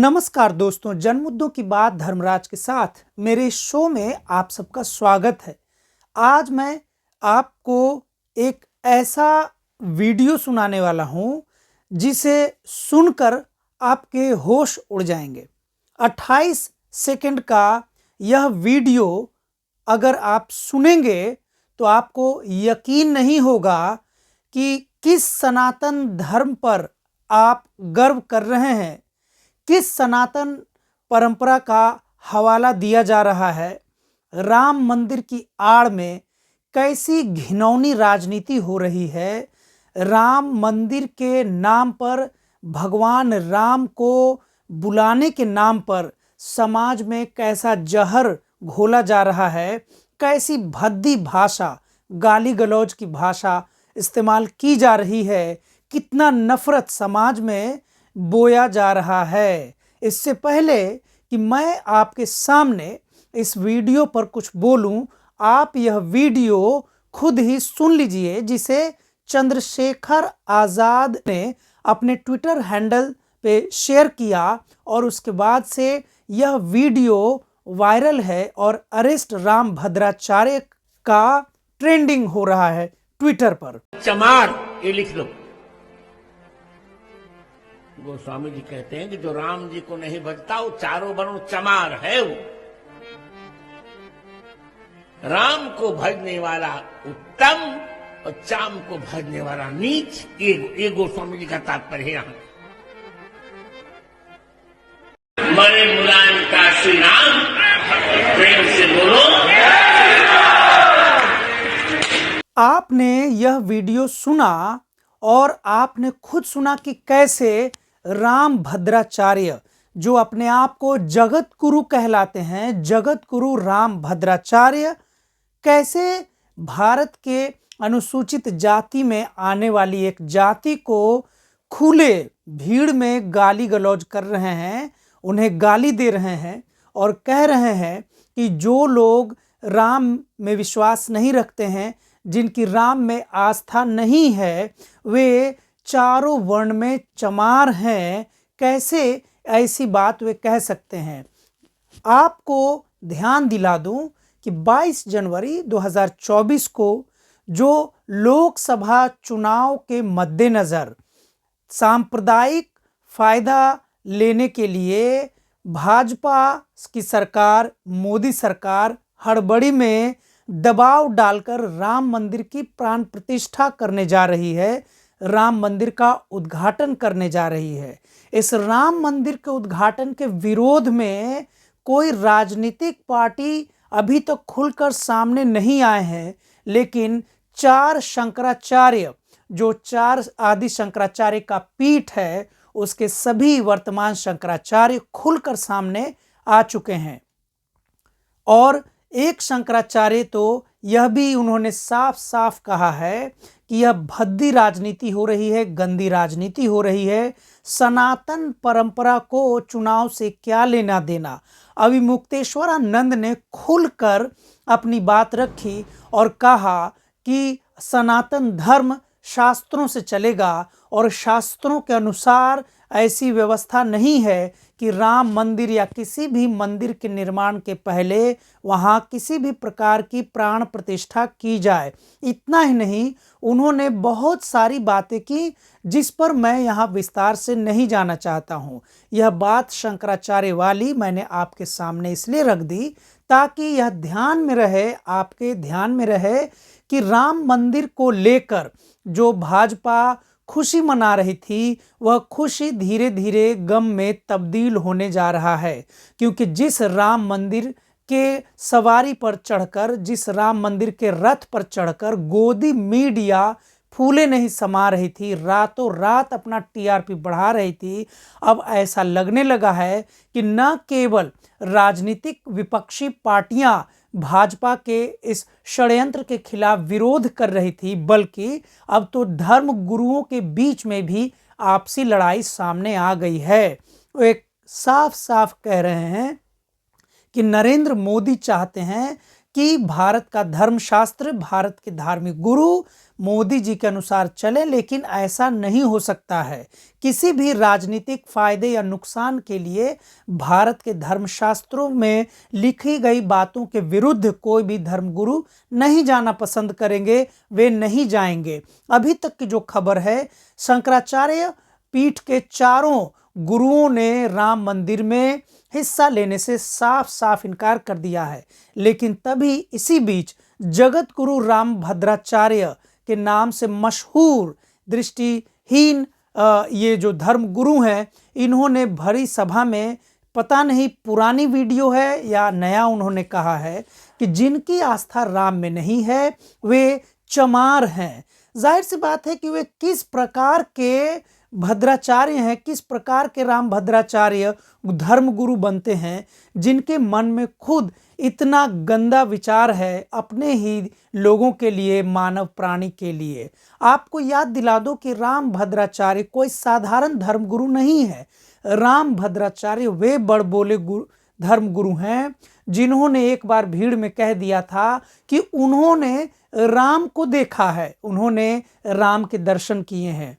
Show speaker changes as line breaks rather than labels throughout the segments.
नमस्कार दोस्तों, जन मुद्दों की बात धर्मराज के साथ मेरे शो में आप सबका स्वागत है। आज मैं आपको एक ऐसा वीडियो सुनाने वाला हूं जिसे सुनकर आपके होश उड़ जाएंगे। 28 सेकंड का यह वीडियो अगर आप सुनेंगे तो आपको यकीन नहीं होगा कि किस सनातन धर्म पर आप गर्व कर रहे हैं, किस सनातन परंपरा का हवाला दिया जा रहा है। राम मंदिर की आड़ में कैसी घिनौनी राजनीति हो रही है। राम मंदिर के नाम पर, भगवान राम को बुलाने के नाम पर समाज में कैसा जहर घोला जा रहा है, कैसी भद्दी भाषा, गाली गलौज की भाषा इस्तेमाल की जा रही है, कितना नफरत समाज में बोया जा रहा है। इससे पहले कि मैं आपके सामने इस वीडियो पर कुछ बोलूं, आप यह वीडियो खुद ही सुन लीजिए, जिसे चंद्रशेखर आज़ाद ने अपने ट्विटर हैंडल पे शेयर किया और उसके बाद से यह वीडियो वायरल है और अरेस्ट राम भद्राचार्य का ट्रेंडिंग हो रहा है ट्विटर पर।
चमार ये लिख लो। गोस्वामी जी कहते हैं कि जो राम जी को नहीं भजता वो चारों वर्ण चमार है। वो राम को भजने वाला उत्तम और चाम को भजने वाला नीच। ये गोस्वामी जी का तात्पर्य है। यहां मरे मुलायम का श्री राम, प्रेम से बोलो।
आपने यह वीडियो सुना और आपने खुद सुना कि कैसे राम भद्राचार्य, जो अपने आप को जगत गुरु कहलाते हैं, जगत गुरु राम भद्राचार्य, कैसे भारत के अनुसूचित जाति में आने वाली एक जाति को खुले भीड़ में गाली गलौज कर रहे हैं, उन्हें गाली दे रहे हैं और कह रहे हैं कि जो लोग राम में विश्वास नहीं रखते हैं, जिनकी राम में आस्था नहीं है, वे चारों वर्ण में चमार हैं। कैसे ऐसी बात वे कह सकते हैं। आपको ध्यान दिला दूं कि 22 जनवरी 2024 को जो लोकसभा चुनाव के मद्देनज़र सांप्रदायिक फायदा लेने के लिए भाजपा की सरकार, मोदी सरकार हड़बड़ी में दबाव डालकर राम मंदिर की प्राण प्रतिष्ठा करने जा रही है, राम मंदिर का उद्घाटन करने जा रही है। इस राम मंदिर के उद्घाटन के विरोध में कोई राजनीतिक पार्टी अभी तक खुलकर सामने नहीं आए हैं, लेकिन 4 शंकराचार्य, जो 4 आदि शंकराचार्य का पीठ है, उसके सभी वर्तमान शंकराचार्य खुलकर सामने आ चुके हैं। और एक शंकराचार्य तो यह भी उन्होंने साफ साफ कहा है कि यह भद्दी राजनीति हो रही है, गंदी राजनीति हो रही है। सनातन परंपरा को चुनाव से क्या लेना देना। अभी मुक्तेश्वरानंद ने खुलकर अपनी बात रखी और कहा कि सनातन धर्म शास्त्रों से चलेगा और शास्त्रों के अनुसार ऐसी व्यवस्था नहीं है कि राम मंदिर या किसी भी मंदिर के निर्माण के पहले वहाँ किसी भी प्रकार की प्राण प्रतिष्ठा की जाए। इतना ही नहीं, उन्होंने बहुत सारी बातें की जिस पर मैं यहाँ विस्तार से नहीं जाना चाहता हूँ। यह बात शंकराचार्य वाली मैंने आपके सामने इसलिए रख दी ताकि यह ध्यान में रहे, आपके ध्यान में रहे कि राम मंदिर को लेकर जो भाजपा खुशी मना रही थी, वह खुशी धीरे धीरे गम में तब्दील होने जा रहा है। क्योंकि जिस राम मंदिर के सवारी पर चढ़कर, जिस राम मंदिर के रथ पर चढ़कर गोदी मीडिया फूले नहीं समा रही थी, रातों रात अपना टीआरपी बढ़ा रही थी, अब ऐसा लगने लगा है कि न केवल राजनीतिक विपक्षी पार्टियां भाजपा के इस षड्यंत्र के खिलाफ विरोध कर रही थी, बल्कि अब तो धर्म गुरुओं के बीच में भी आपसी लड़ाई सामने आ गई है। वो एक साफ साफ कह रहे हैं कि नरेंद्र मोदी चाहते हैं कि भारत का धर्मशास्त्र, भारत के धार्मिक गुरु मोदी जी के अनुसार चले, लेकिन ऐसा नहीं हो सकता है। किसी भी राजनीतिक फायदे या नुकसान के लिए भारत के धर्मशास्त्रों में लिखी गई बातों के विरुद्ध कोई भी धर्मगुरु नहीं जाना पसंद करेंगे, वे नहीं जाएंगे। अभी तक की जो खबर है, शंकराचार्य पीठ के चारों गुरुओं ने राम मंदिर में हिस्सा लेने से साफ साफ इनकार कर दिया है। लेकिन तभी इसी बीच जगत गुरु राम भद्राचार्य के नाम से मशहूर दृष्टिहीन ये जो धर्म गुरु हैं, इन्होंने भरी सभा में, पता नहीं पुरानी वीडियो है या नया, उन्होंने कहा है कि जिनकी आस्था राम में नहीं है वे चमार हैं। जाहिर सी बात है कि वे किस प्रकार के भद्राचार्य हैं, किस प्रकार के राम भद्राचार्य धर्म गुरु बनते हैं, जिनके मन में खुद इतना गंदा विचार है अपने ही लोगों के लिए, मानव प्राणी के लिए। आपको याद दिला दो कि राम भद्राचार्य कोई साधारण धर्म गुरु नहीं है। राम भद्राचार्य वे बड़बोले धर्म गुरु हैं जिन्होंने एक बार भीड़ में कह दिया था कि उन्होंने राम को देखा है, उन्होंने राम के दर्शन किए हैं।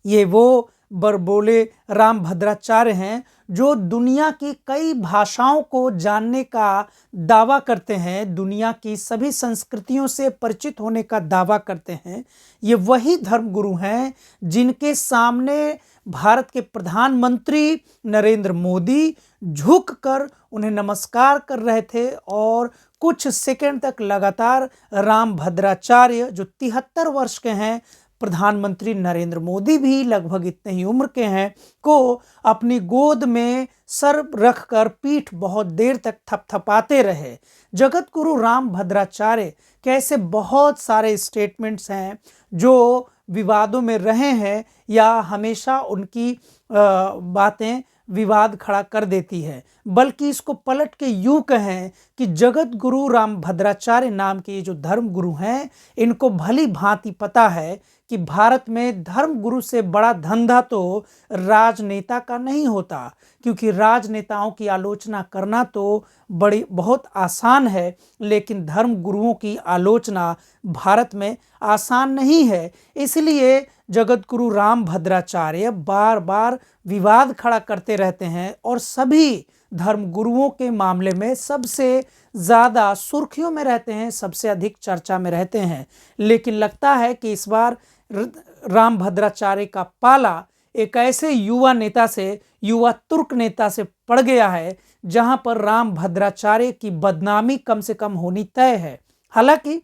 ये वो बड़बोले राम भद्राचार्य हैं जो दुनिया की कई भाषाओं को जानने का दावा करते हैं, दुनिया की सभी संस्कृतियों से परिचित होने का दावा करते हैं। ये वही धर्मगुरु हैं जिनके सामने भारत के प्रधानमंत्री नरेंद्र मोदी झुककर उन्हें नमस्कार कर रहे थे और कुछ सेकंड तक लगातार राम भद्राचार्य जो 73 वर्ष के हैं, प्रधानमंत्री नरेंद्र मोदी भी लगभग इतने ही उम्र के हैं, को अपनी गोद में सर रखकर पीठ बहुत देर तक थपथपाते रहे। जगत गुरु राम भद्राचार्य कैसे बहुत सारे स्टेटमेंट्स हैं जो विवादों में रहे हैं या हमेशा उनकी बातें विवाद खड़ा कर देती है, बल्कि इसको पलट के यूं कहें कि जगत गुरु राम भद्राचार्य नाम के ये जो धर्म गुरु हैं, इनको भली भांति पता है कि भारत में धर्म गुरु से बड़ा धंधा तो राजनेता का नहीं होता, क्योंकि राजनेताओं की आलोचना करना तो बहुत आसान है, लेकिन धर्म गुरुओं की आलोचना भारत में आसान नहीं है। इसलिए जगत गुरु राम भद्राचार्य बार बार विवाद खड़ा करते रहते हैं और सभी धर्म गुरुओं के मामले में सबसे ज़्यादा सुर्खियों में रहते हैं, सबसे अधिक चर्चा में रहते हैं। लेकिन लगता है कि इस बार राम भद्राचार्य का पाला एक ऐसे युवा नेता से, युवा तुर्क नेता से पड़ गया है जहां पर राम भद्राचार्य की बदनामी कम से कम होनी तय है। हालांकि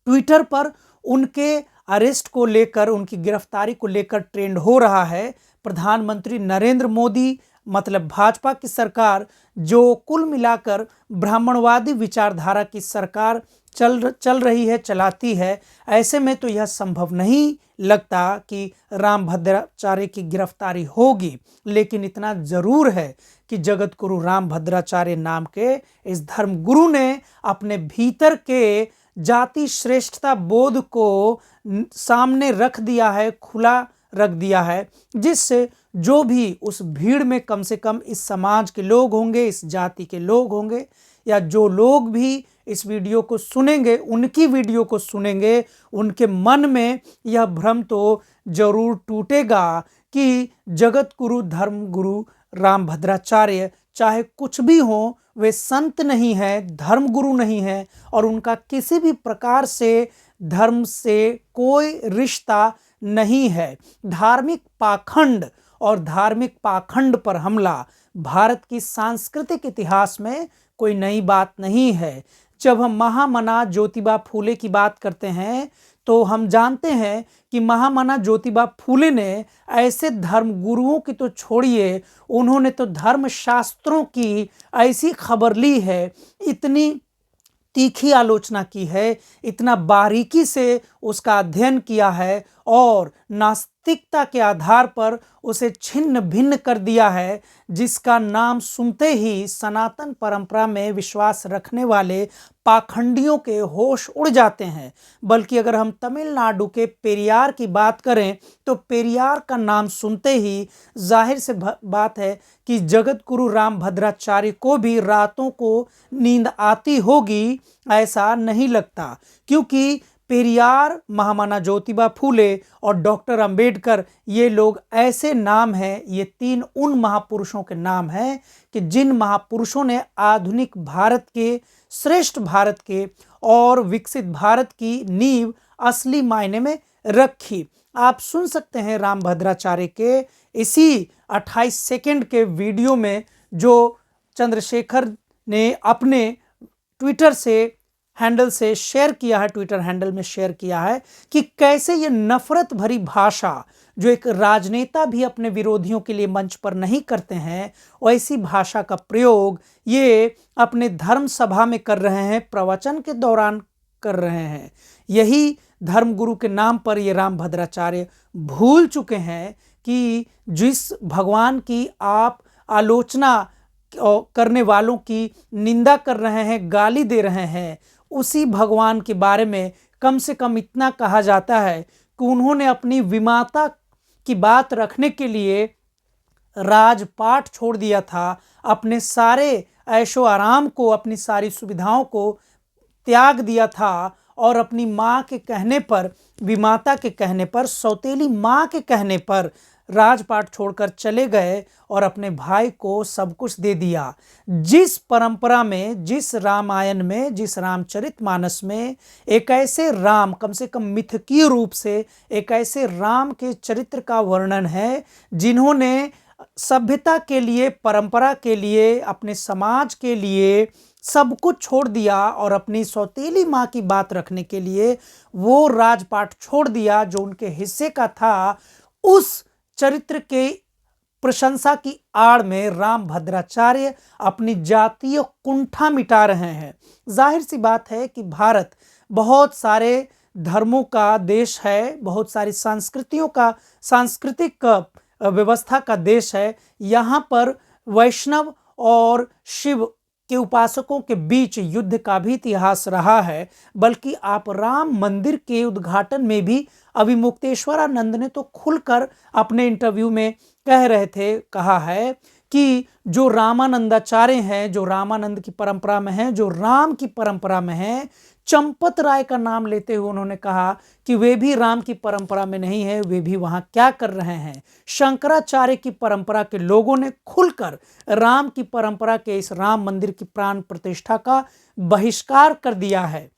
ट्विटर पर उनके अरेस्ट को लेकर, उनकी गिरफ्तारी को लेकर ट्रेंड हो रहा है। प्रधानमंत्री नरेंद्र मोदी मतलब भाजपा की सरकार, जो कुल मिलाकर ब्राह्मणवादी विचारधारा की सरकार चल रही है, चलाती है, ऐसे में तो यह संभव नहीं लगता कि राम भद्राचार्य की गिरफ्तारी होगी। लेकिन इतना जरूर है कि जगत गुरु राम भद्राचार्य नाम के इस धर्म गुरु ने अपने भीतर के जाति श्रेष्ठता बोध को सामने रख दिया है, खुला रख दिया है, जिससे जो भी उस भीड़ में कम से कम इस समाज के लोग होंगे, इस जाति के लोग होंगे, या जो लोग भी इस वीडियो को सुनेंगे, उनकी वीडियो को सुनेंगे, उनके मन में यह भ्रम तो जरूर टूटेगा कि जगत गुरु धर्म गुरु राम भद्राचार्य चाहे कुछ भी हो, वे संत नहीं है, धर्म गुरु नहीं है और उनका किसी भी प्रकार से धर्म से कोई रिश्ता नहीं है। धार्मिक पाखंड और धार्मिक पाखंड पर हमला भारत की सांस्कृतिक इतिहास में कोई नई बात नहीं है। जब हम महामना ज्योतिबा फूले की बात करते हैं तो हम जानते हैं कि महामना ज्योतिबा फूले ने ऐसे धर्म गुरुओं की तो छोड़िए, उन्होंने तो धर्म शास्त्रों की ऐसी खबर ली है, इतनी तीखी आलोचना की है, इतना बारीकी से उसका अध्ययन किया है और नास्तिक नैतिकता के आधार पर उसे छिन्न भिन्न कर दिया है, जिसका नाम सुनते ही सनातन परंपरा में विश्वास रखने वाले पाखंडियों के होश उड़ जाते हैं। बल्कि अगर हम तमिलनाडु के पेरियार की बात करें तो पेरियार का नाम सुनते ही जाहिर से बात है कि जगत गुरु रामभद्राचार्य को भी रातों को नींद आती होगी, ऐसा नहीं लगता। क्योंकि पेरियार, महामना ज्योतिबा फूले और डॉक्टर अंबेडकर, ये लोग ऐसे नाम हैं, ये तीन उन महापुरुषों के नाम हैं कि जिन महापुरुषों ने आधुनिक भारत के, श्रेष्ठ भारत के और विकसित भारत की नींव असली मायने में रखी। आप सुन सकते हैं रामभद्राचार्य के इसी 28 सेकंड के वीडियो में जो चंद्रशेखर ने अपने ट्विटर से हैंडल से शेयर किया है, ट्विटर हैंडल में शेयर किया है कि कैसे ये नफरत भरी भाषा जो एक राजनेता भी अपने विरोधियों के लिए मंच पर नहीं करते हैं, वैसी भाषा का प्रयोग ये अपने धर्म सभा में कर रहे हैं, प्रवचन के दौरान कर रहे हैं। यही धर्मगुरु के नाम पर ये रामभद्राचार्य भूल चुके हैं कि जिस भगवान की आप आलोचना करने वालों की निंदा कर रहे हैं, गाली दे रहे हैं, उसी भगवान के बारे में कम से कम इतना कहा जाता है कि उन्होंने अपनी विमाता की बात रखने के लिए राजपाट छोड़ दिया था, अपने सारे ऐशो आराम को, अपनी सारी सुविधाओं को त्याग दिया था और अपनी माँ के कहने पर, विमाता के कहने पर, सौतेली माँ के कहने पर राजपाट छोड़कर चले गए और अपने भाई को सब कुछ दे दिया। जिस परंपरा में, जिस रामायण में, जिस रामचरितमानस में एक ऐसे राम, कम से कम मिथकीय रूप से एक ऐसे राम के चरित्र का वर्णन है जिन्होंने सभ्यता के लिए, परंपरा के लिए, अपने समाज के लिए सब कुछ छोड़ दिया और अपनी सौतेली माँ की बात रखने के लिए वो राजपाट छोड़ दिया जो उनके हिस्से का था। उस चरित्र के प्रशंसा की आड़ में रामभद्राचार्य अपनी जातीय कुंठा मिटा रहे हैं। जाहिर सी बात है कि भारत बहुत सारे धर्मों का देश है, बहुत सारी संस्कृतियों का, सांस्कृतिक व्यवस्था का देश है। यहाँ पर वैष्णव और शिव के उपासकों के बीच युद्ध का भी इतिहास रहा है। बल्कि आप राम मंदिर के उद्घाटन में भी अभी मुक्तेश्वरानंद ने तो खुलकर अपने इंटरव्यू में कह रहे थे, कहा है कि जो रामानंदाचार्य हैं, जो रामानंद की परंपरा में हैं, जो राम की परंपरा में हैं, चंपत राय का नाम लेते हुए उन्होंने कहा कि वे भी राम की परंपरा में नहीं है, वे भी वहां क्या कर रहे हैं। शंकराचार्य की परंपरा के लोगों ने खुलकर राम की परंपरा के इस राम मंदिर की प्राण प्रतिष्ठा का बहिष्कार कर दिया है।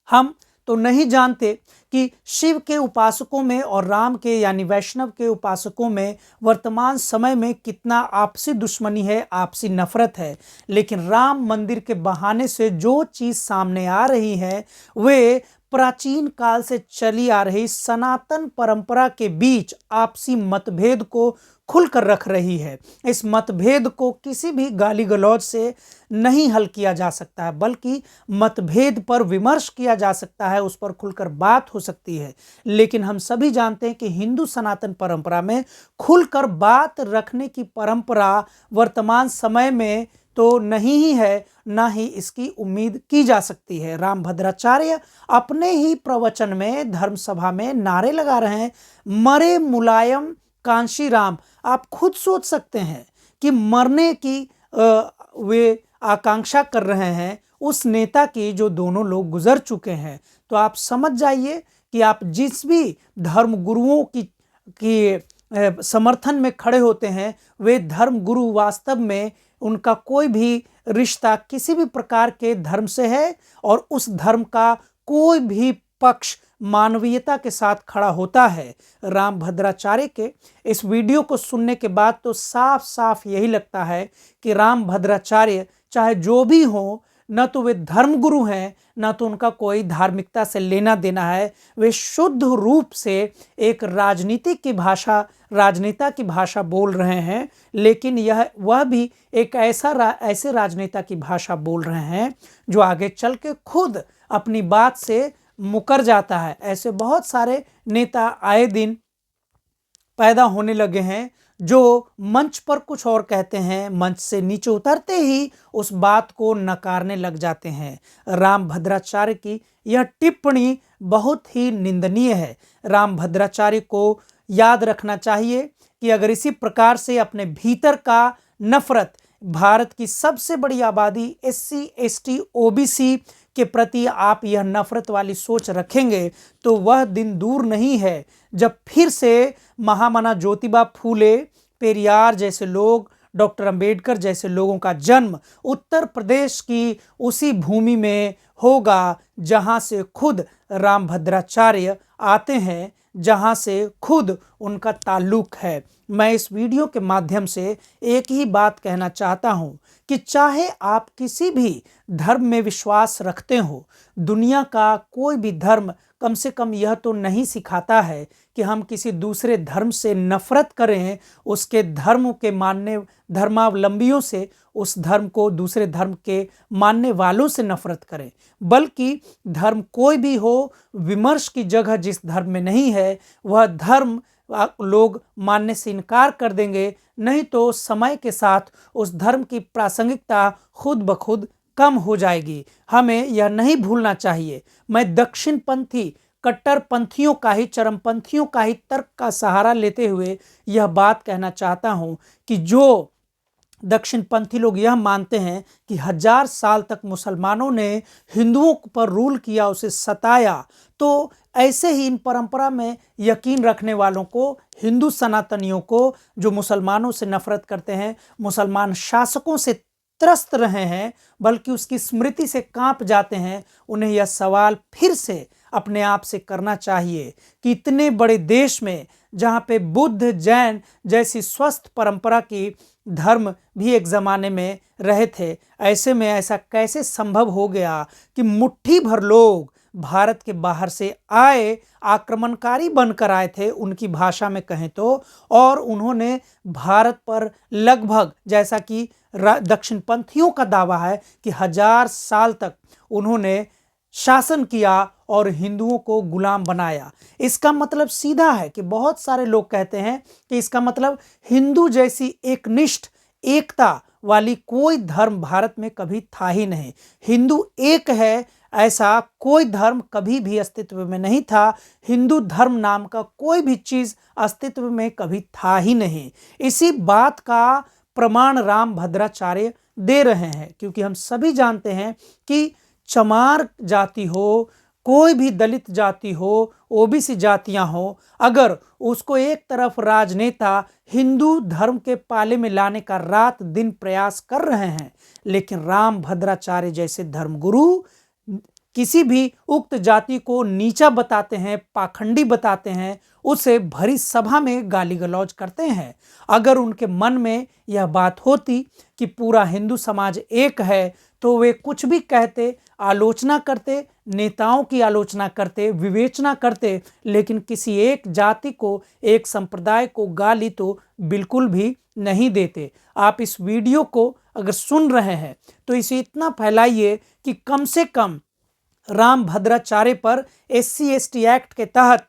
हम तो नहीं जानते कि शिव के उपासकों में और राम के यानी वैष्णव के उपासकों में वर्तमान समय में कितना आपसी दुश्मनी है, आपसी नफरत है। लेकिन राम मंदिर के बहाने से जो चीज़ सामने आ रही है वे प्राचीन काल से चली आ रही सनातन परंपरा के बीच आपसी मतभेद को खुलकर रख रही है। इस मतभेद को किसी भी गाली गलौज से नहीं हल किया जा सकता है, बल्कि मतभेद पर विमर्श किया जा सकता है, उस पर खुलकर बात हो सकती है। लेकिन हम सभी जानते हैं कि हिंदू सनातन परंपरा में खुलकर बात रखने की परंपरा वर्तमान समय में तो नहीं ही है, ना ही इसकी उम्मीद की जा सकती है। रामभद्राचार्य अपने ही प्रवचन में धर्मसभा में नारे लगा रहे हैं, मरे मुलायम कांशी राम। आप खुद सोच सकते हैं कि मरने की वे आकांक्षा कर रहे हैं उस नेता की जो दोनों लोग गुजर चुके हैं। तो आप समझ जाइए कि आप जिस भी धर्म गुरुओं की समर्थन में खड़े होते हैं, वे धर्म गुरु वास्तव में उनका कोई भी रिश्ता किसी भी प्रकार के धर्म से है और उस धर्म का कोई भी पक्ष मानवीयता के साथ खड़ा होता है। रामभद्राचार्य के इस वीडियो को सुनने के बाद तो साफ साफ यही लगता है कि रामभद्राचार्य चाहे जो भी हो, न तो वे धर्मगुरु हैं, न तो उनका कोई धार्मिकता से लेना देना है। वे शुद्ध रूप से एक राजनीति की भाषा, राजनेता की भाषा बोल रहे हैं। लेकिन वह भी एक ऐसे राजनेता की भाषा बोल रहे हैं जो आगे चल के खुद अपनी बात से मुकर जाता है। ऐसे बहुत सारे नेता आए दिन पैदा होने लगे हैं जो मंच पर कुछ और कहते हैं, मंच से नीचे उतरते ही उस बात को नकारने लग जाते हैं। रामभद्राचार्य की यह टिप्पणी बहुत ही निंदनीय है। रामभद्राचार्य को याद रखना चाहिए कि अगर इसी प्रकार से अपने भीतर का नफरत, भारत की सबसे बड़ी आबादी SC ST OBC के प्रति आप यह नफरत वाली सोच रखेंगे तो वह दिन दूर नहीं है जब फिर से महामना ज्योतिबा फूले, पेरियार जैसे लोग, डॉक्टर अंबेडकर जैसे लोगों का जन्म उत्तर प्रदेश की उसी भूमि में होगा जहां से खुद रामभद्राचार्य आते हैं, जहां से खुद उनका ताल्लुक है। मैं इस वीडियो के माध्यम से एक ही बात कहना चाहता हूं कि चाहे आप किसी भी धर्म में विश्वास रखते हो, दुनिया का कोई भी धर्म कम से कम यह तो नहीं सिखाता है कि हम किसी दूसरे धर्म से नफरत करें, उसके धर्म के मानने धर्मावलंबियों से, उस धर्म को दूसरे धर्म के मानने वालों से नफरत करें। बल्कि धर्म कोई भी हो, विमर्श की जगह जिस धर्म में नहीं है वह धर्म लोग मानने से इनकार कर देंगे, नहीं तो समय के साथ उस धर्म की प्रासंगिकता खुद ब खुद कम हो जाएगी। हमें यह नहीं भूलना चाहिए। मैं दक्षिणपंथी कट्टरपंथियों का ही, चरमपंथियों का ही तर्क का सहारा लेते हुए यह बात कहना चाहता हूं कि जो दक्षिणपंथी लोग यह मानते हैं कि 1000 साल तक मुसलमानों ने हिंदुओं पर रूल किया, उसे सताया, तो ऐसे ही इन परंपरा में यकीन रखने वालों को, हिंदू सनातनियों को जो मुसलमानों से नफरत करते हैं, मुसलमान शासकों से त्रस्त रहे हैं, बल्कि उसकी स्मृति से कांप जाते हैं, उन्हें यह सवाल फिर से अपने आप से करना चाहिए कि इतने बड़े देश में जहाँ पे बुद्ध, जैन जैसी स्वस्थ परंपरा की धर्म भी एक ज़माने में रहे थे, ऐसे में ऐसा कैसे संभव हो गया कि मुट्ठी भर लोग भारत के बाहर से आए, आक्रमणकारी बनकर आए थे उनकी भाषा में कहें तो, और उन्होंने भारत पर लगभग, जैसा कि दक्षिणपंथियों का दावा है कि 1000 साल तक उन्होंने शासन किया और हिंदुओं को गुलाम बनाया। इसका मतलब सीधा है कि बहुत सारे लोग कहते हैं कि इसका मतलब हिंदू जैसी एकनिष्ठ, एकता वाली कोई धर्म भारत में कभी था ही नहीं। हिंदू एक है, ऐसा कोई धर्म कभी भी अस्तित्व में नहीं था। हिंदू धर्म नाम का कोई भी चीज़ अस्तित्व में कभी था ही नहीं। इसी बात का प्रमाण रामभद्राचार्य दे रहे हैं, क्योंकि हम सभी जानते हैं कि चमार जाति हो, कोई भी दलित जाति हो, OBC जातियां हो, अगर उसको एक तरफ राजनेता हिंदू धर्म के पाले में लाने का रात दिन प्रयास कर रहे हैं, लेकिन रामभद्राचार्य जैसे धर्मगुरु किसी भी उक्त जाति को नीचा बताते हैं, पाखंडी बताते हैं, उसे भरी सभा में गाली गलौज करते हैं। अगर उनके मन में यह बात होती कि पूरा हिंदू समाज एक है तो वे कुछ भी कहते, आलोचना करते, नेताओं की आलोचना करते, विवेचना करते, लेकिन किसी एक जाति को, एक संप्रदाय को गाली तो बिल्कुल भी नहीं देते। आप इस वीडियो को अगर सुन रहे हैं तो इसे इतना फैलाइए कि कम से कम रामभद्राचार्य पर SC ST एक्ट के तहत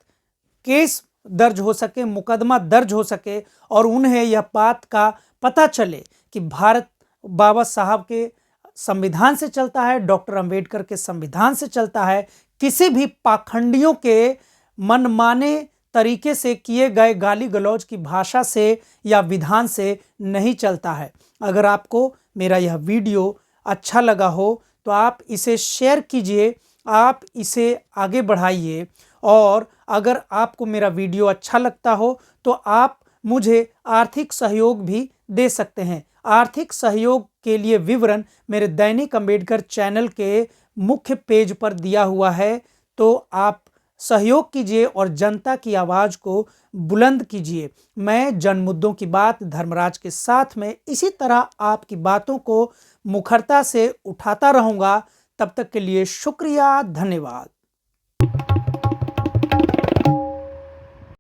केस दर्ज हो सके, मुकदमा दर्ज हो सके, और उन्हें यह बात का पता चले कि भारत बाबा साहब के संविधान से चलता है, डॉक्टर अंबेडकर के संविधान से चलता है, किसी भी पाखंडियों के मनमाने तरीके से किए गए गाली गलौज की भाषा से या विधान से नहीं चलता है। अगर आपको मेरा यह वीडियो अच्छा लगा हो तो आप इसे शेयर कीजिए, आप इसे आगे बढ़ाइए, और अगर आपको मेरा वीडियो अच्छा लगता हो तो आप मुझे आर्थिक सहयोग भी दे सकते हैं। आर्थिक सहयोग के लिए विवरण मेरे दैनिक अंबेडकर चैनल के मुख्य पेज पर दिया हुआ है, तो आप सहयोग कीजिए और जनता की आवाज़ को बुलंद कीजिए। मैं जन मुद्दों की बात धर्मराज के साथ में इसी तरह आपकी बातों को मुखरता से उठाता रहूँगा। तब तक के लिए शुक्रिया, धन्यवाद।